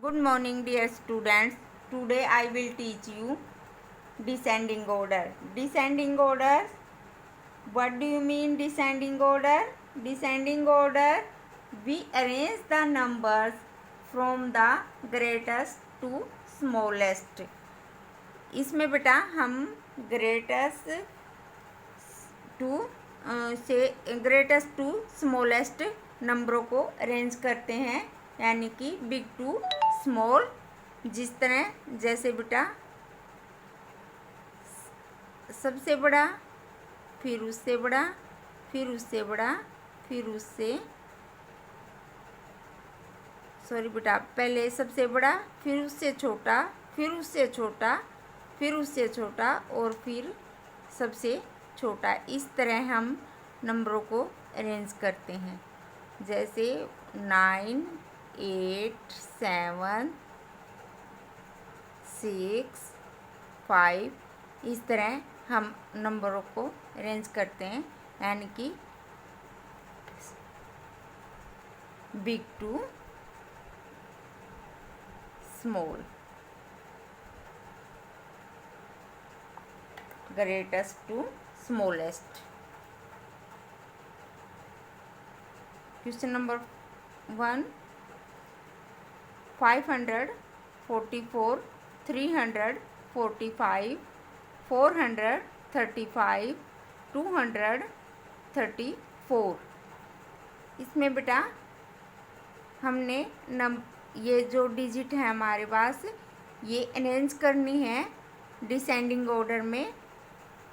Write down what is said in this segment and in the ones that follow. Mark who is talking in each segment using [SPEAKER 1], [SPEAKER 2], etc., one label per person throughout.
[SPEAKER 1] Good morning, dear students. Today I will teach you descending order. Descending order. What do you mean descending order? Descending order, we arrange the numbers from the greatest to smallest. इसमें बेटा हम greatest to smallest नंबरों को arrange करते हैं, यानी कि big to small. जिस तरह जैसे बेटा सबसे बड़ा, फिर उससे बड़ा, फिर उससे बड़ा, फिर उससे बेटा पहले सबसे बड़ा, फिर उससे छोटा, फिर उससे छोटा, फिर उससे छोटा और फिर सबसे छोटा। इस तरह हम नंबरों को अरेंज करते हैं, जैसे 9, 8, 7, 6, 5। इस तरह हम नंबरों को अरेंज करते हैं, यानी कि big to small, greatest to smallest. Question number 1, 544, 345, 435, 234। इसमें बेटा हमने ये जो डिजिट है हमारे पास, ये अरेंज करनी है डिसेंडिंग ऑर्डर में,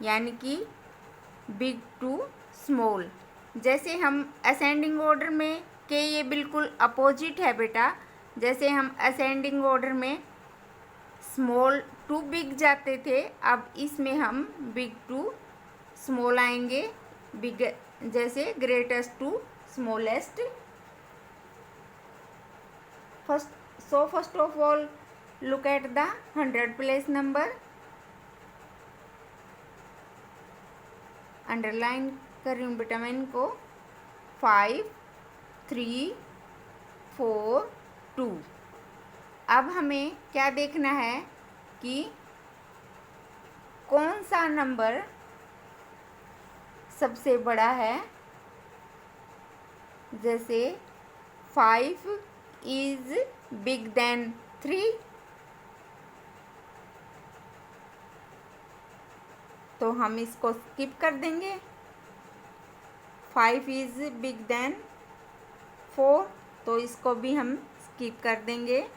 [SPEAKER 1] यानी कि बिग टू स्मॉल। जैसे हम असेंडिंग ऑर्डर में के ये बिल्कुल अपोजिट है बेटा। जैसे हम असेंडिंग ऑर्डर में स्मॉल टू बिग जाते थे, अब इसमें हम बिग टू स्मॉल आएंगे, बिग जैसे greatest to smallest. First of all look at the 100 place number. Underline कर रही हूँ बेटा मैं इनको। 5, 3, 4, 2। अब हमें क्या देखना है कि कौन सा नंबर सबसे बड़ा है। जैसे 5 इज बिग देन 3, तो हम इसको स्किप कर देंगे। 5 इज बिग देन 4, तो इसको भी हम स्किप कर देंगे।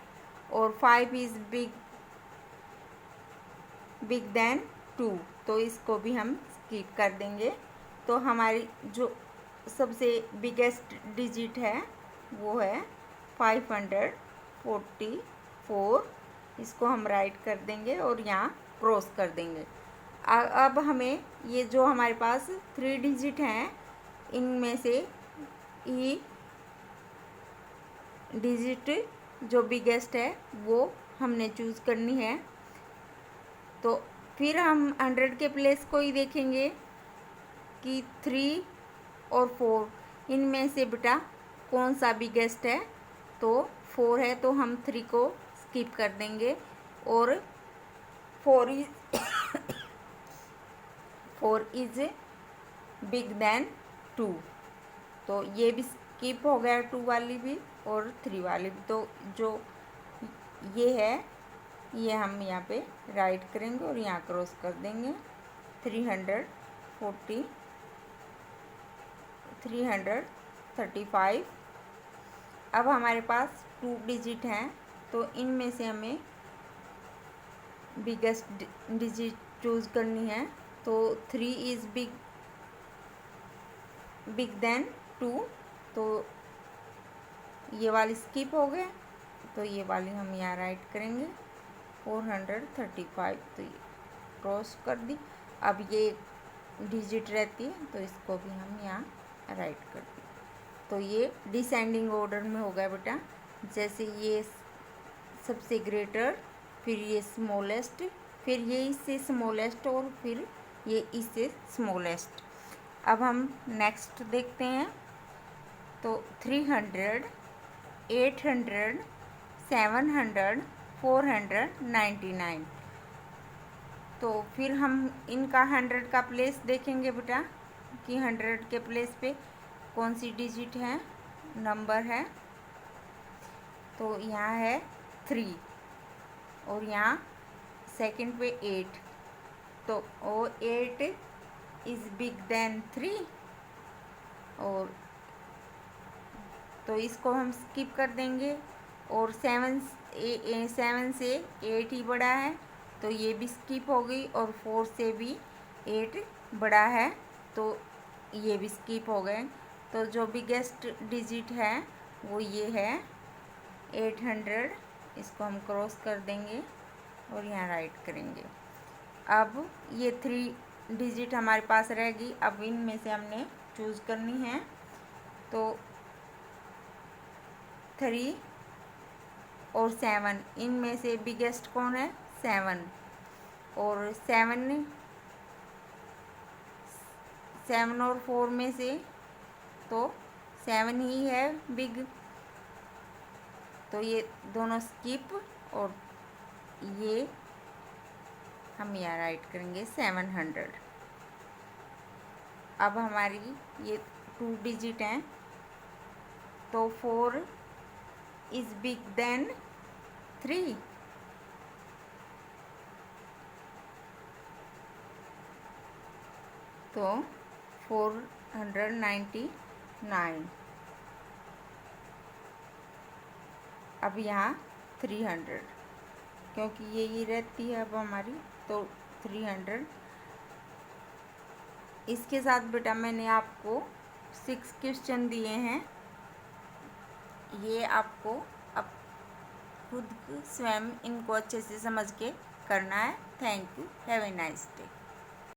[SPEAKER 1] और 5 इज बिग देन 2, तो इसको भी हम स्किप कर देंगे। तो हमारी जो सबसे बिगेस्ट डिजिट है वो है 544। इसको हम राइट कर देंगे और यहाँ क्रॉस कर देंगे। अब हमें ये जो हमारे पास 3 डिजिट हैं, इनमें से ई डिजिट जो बिगेस्ट है वो हमने चूज़ करनी है। तो फिर हम 100 के प्लेस को ही देखेंगे कि 3 और 4 इनमें से बेटा कौन सा बिगेस्ट है। तो 4 है, तो हम 3 को स्किप कर देंगे और 4 इज बिग देन 2, तो ये भी स्किप हो गया, 2 वाली भी और 3 वाली भी। तो जो ये है ये हम यहाँ पे राइट करेंगे और यहाँ क्रॉस कर देंगे। 335। अब हमारे पास 2 डिजिट हैं, तो इनमें से हमें बिगेस्ट डिजिट चूज़ करनी है। तो 3 इज़ बिग देन 2, तो ये वाली स्किप हो गए, तो ये वाली हम यहाँ राइट करेंगे। 435, तो ये क्रॉस कर दी। अब ये डिजिट रहती है, तो इसको भी हम यहाँ राइट कर दी। तो ये डिसेंडिंग ऑर्डर में हो गया बेटा। जैसे ये सबसे ग्रेटर, फिर ये स्मॉलेस्ट, फिर ये इससे स्मॉलेस्ट और फिर ये इससे स्मॉलेस्ट। अब हम नेक्स्ट देखते हैं। तो 300, 800, 700 499। तो फिर हम इनका 100 का प्लेस देखेंगे बेटा कि 100 के प्लेस पे कौन सी डिजिट है, नंबर है। तो यहाँ है 3 और यहाँ सेकंड पे 8। तो 8 इज़ बिग देन 3, और तो इसको हम स्किप कर देंगे। और 7 से 8 ही बड़ा है, तो ये भी स्किप हो गई। और 4 से भी 8 बड़ा है, तो ये भी स्किप हो गए। तो जो बिगेस्ट डिजिट है वो ये है 800। इसको हम क्रॉस कर देंगे और यहाँ राइट करेंगे। अब ये 3 डिजिट हमारे पास रहेगी। अब इनमें से हमने चूज़ करनी है। तो 3 और 7, इनमें से बिगेस्ट कौन है? 7। और 7 और 4 में से तो 7 ही है बिग, तो ये दोनों स्किप। और ये हम यहाँ राइट करेंगे 700। अब हमारी ये 2 डिजिट हैं, तो 4 इज़ बिग देन 3। तो 499। अब यहाँ 300, क्योंकि ये रहती है अब हमारी, तो 300। इसके साथ बेटा मैंने आपको 6 क्वेश्चन दिए हैं। ये आपको अब खुद स्वयं इनको अच्छे से समझ के करना है। Thank you, have a nice day.